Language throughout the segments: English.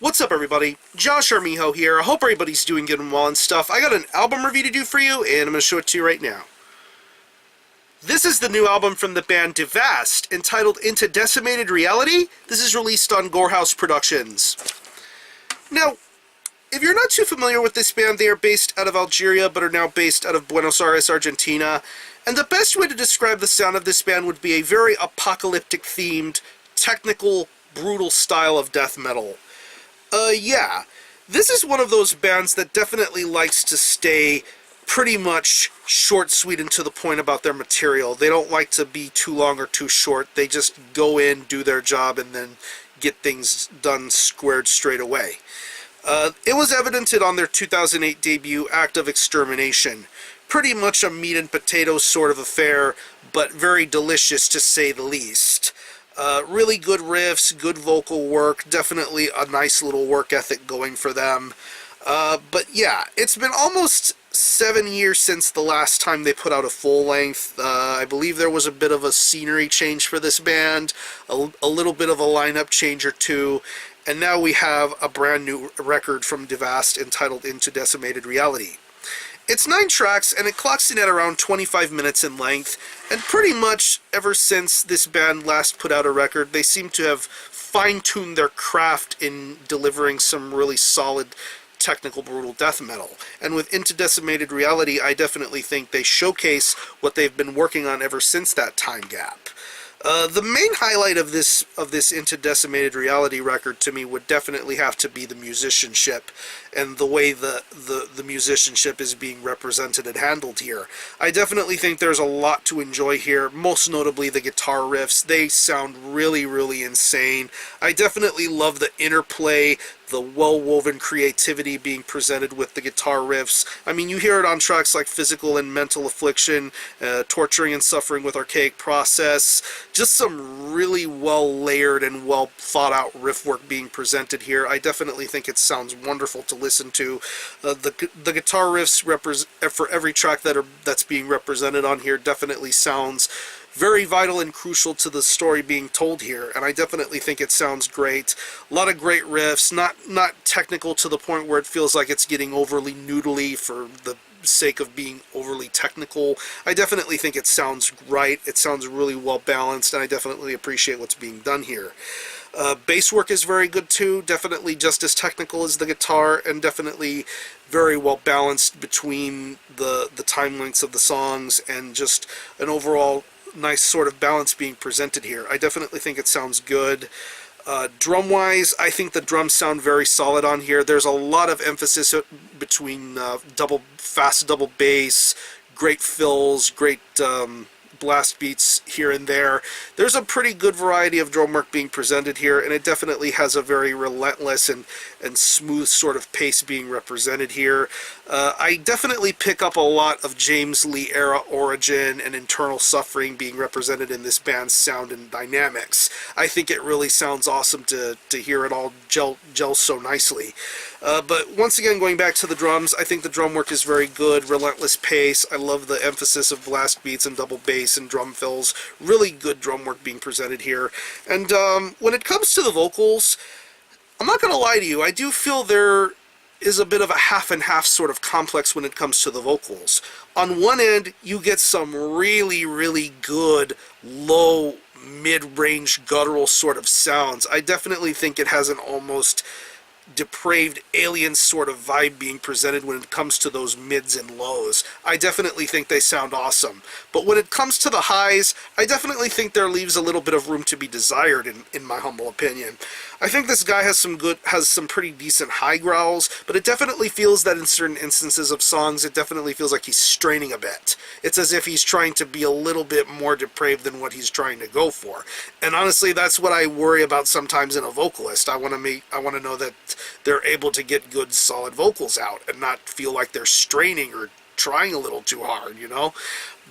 What's up, everybody? Josh Armijo here. I hope everybody's doing good and well and stuff. I got an album review to do for you, and I'm going to show it to you right now. This is the new album from the band Devast, entitled Into Decimated Reality. This is released on Gore House Productions. Now, if you're not too familiar with this band, they are based out of Algeria, but are now based out of Buenos Aires, Argentina. And the best way to describe the sound of this band would be a very apocalyptic-themed, technical, brutal style of death metal. Yeah, this is one of those bands that definitely likes to stay pretty much short, sweet, and to the point about their material. They don't like to be too long or too short. They just go in, do their job, and then get things done squared straight away. It was evidented on their 2008 debut, Act of Extermination. Pretty much a meat and potatoes sort of affair, but very delicious to say the least. Really good riffs, good vocal work, definitely a nice little work ethic going for them. But yeah, it's been almost 7 years since the last time they put out a full length. I believe there was a bit of a scenery change for this band, a little bit of a lineup change or two, and now we have a brand new record from Devast entitled Into Decimated Reality. It's 9 tracks, and it clocks in at around 25 minutes in length, and pretty much ever since this band last put out a record, they seem to have fine-tuned their craft in delivering some really solid technical brutal death metal. And with Into Decimated Reality, I definitely think they showcase what they've been working on ever since that time gap. The main highlight of this Into Decimated Reality record to me would definitely have to be the musicianship and the way the musicianship is being represented and handled here. I definitely think there's a lot to enjoy here, most notably the guitar riffs. They sound really, really insane. I definitely love the interplay, the well-woven creativity being presented with the guitar riffs. I mean, you hear it on tracks like Physical and Mental Affliction, Torturing and Suffering with Archaic Process. Just some really well-layered and well-thought-out riff work being presented here. I definitely think it sounds wonderful to listen to. The guitar riffs for every track that's being represented on here definitely sounds very vital and crucial to the story being told here, and I definitely think it sounds great. A lot of great riffs, not technical to the point where it feels like it's getting overly noodly for the sake of being overly technical. I definitely think it sounds right, it sounds really well balanced, and I definitely appreciate what's being done here. Bass work is very good too, definitely just as technical as the guitar, and definitely very well balanced between the time lengths of the songs, and just an overall nice sort of balance being presented here. I definitely think it sounds good. Drum-wise, I think the drums sound very solid on here. There's a lot of emphasis between fast double bass, great fills, great blast beats here and there. There's a pretty good variety of drum work being presented here, and it definitely has a very relentless and smooth sort of pace being represented here. I definitely pick up a lot of James Lee era origin and internal suffering being represented in this band's sound and dynamics. I think it really sounds awesome to hear it all gel so nicely. But once again, going back to the drums, I think the drum work is very good, relentless pace. I love the emphasis of blast beats and double bass and drum fills. Really good drum work being presented here. And when it comes to the vocals, I'm not going to lie to you, I do feel there is a bit of a half and half sort of complex when it comes to the vocals. On one end, you get some really, really good low, mid-range, guttural sort of sounds. I definitely think it has an almost depraved alien sort of vibe being presented when it comes to those mids and lows. I definitely think they sound awesome. But when it comes to the highs, I definitely think there leaves a little bit of room to be desired, in my humble opinion. I think this guy has some pretty decent high growls, but it definitely feels that in certain instances of songs, it definitely feels like he's straining a bit. It's as if he's trying to be a little bit more depraved than what he's trying to go for. And honestly, that's what I worry about sometimes in a vocalist. I want to know that they're able to get good, solid vocals out and not feel like they're straining or trying a little too hard, you know?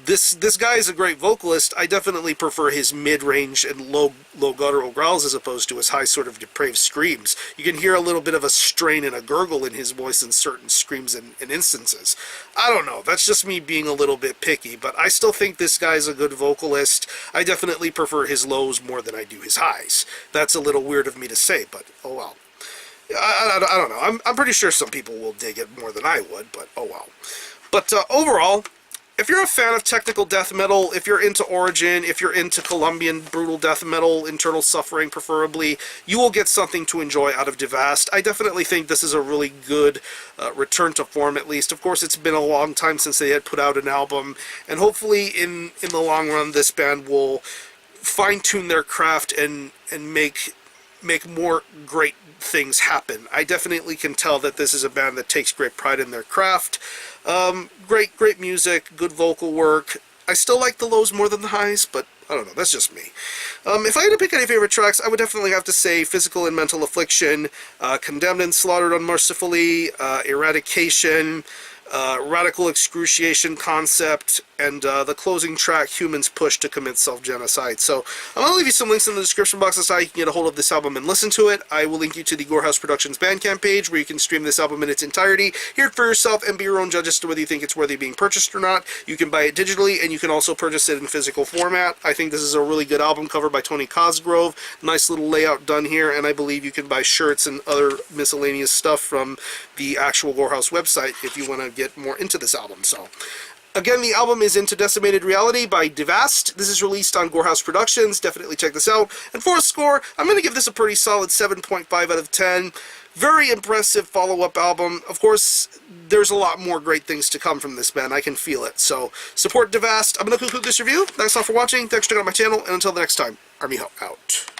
This guy is a great vocalist. I definitely prefer his mid-range and low guttural growls as opposed to his high sort of depraved screams. You can hear a little bit of a strain and a gurgle in his voice in certain screams and instances. I don't know, that's just me being a little bit picky, but I still think this guy's a good vocalist. I definitely prefer his lows more than I do his highs. That's a little weird of me to say, but oh well. I don't know. I'm pretty sure some people will dig it more than I would, but oh well. But overall, if you're a fan of technical death metal, if you're into Origin, if you're into Colombian brutal death metal, internal suffering preferably, you will get something to enjoy out of Devast. I definitely think this is a really good return to form, at least. Of course, it's been a long time since they had put out an album, and hopefully in the long run, this band will fine-tune their craft and make more great things happen. I definitely can tell that this is a band that takes great pride in their craft. Great music, good vocal work. I still like the lows more than the highs, but I don't know, that's just me. If I had to pick any favorite tracks, I would definitely have to say Physical and Mental Affliction, Condemned and Slaughtered Unmercifully, Eradication, Radical Excruciation Concept, and the closing track, Humans Push to Commit Self-Genocide. So I'm going to leave you some links in the description box as to how you can get a hold of this album and listen to it. I will link you to the Gore House Productions Bandcamp page where you can stream this album in its entirety, hear it for yourself, and be your own judge as to whether you think it's worthy of being purchased or not. You can buy it digitally, and you can also purchase it in physical format. I think this is a really good album cover by Tony Cosgrove. Nice little layout done here, and I believe you can buy shirts and other miscellaneous stuff from the actual Gore House website if you want to get more into this album. So again, the album is Into Decimated Reality by Devast. This is released on Gore House Productions. Definitely check this out. And for a score, I'm going to give this a pretty solid 7.5 out of 10. Very impressive follow-up album. Of course, there's a lot more great things to come from this band. I can feel it. So support Devast. I'm going to conclude this review. Thanks all for watching. Thanks for checking out my channel. And until the next time, Armijo out.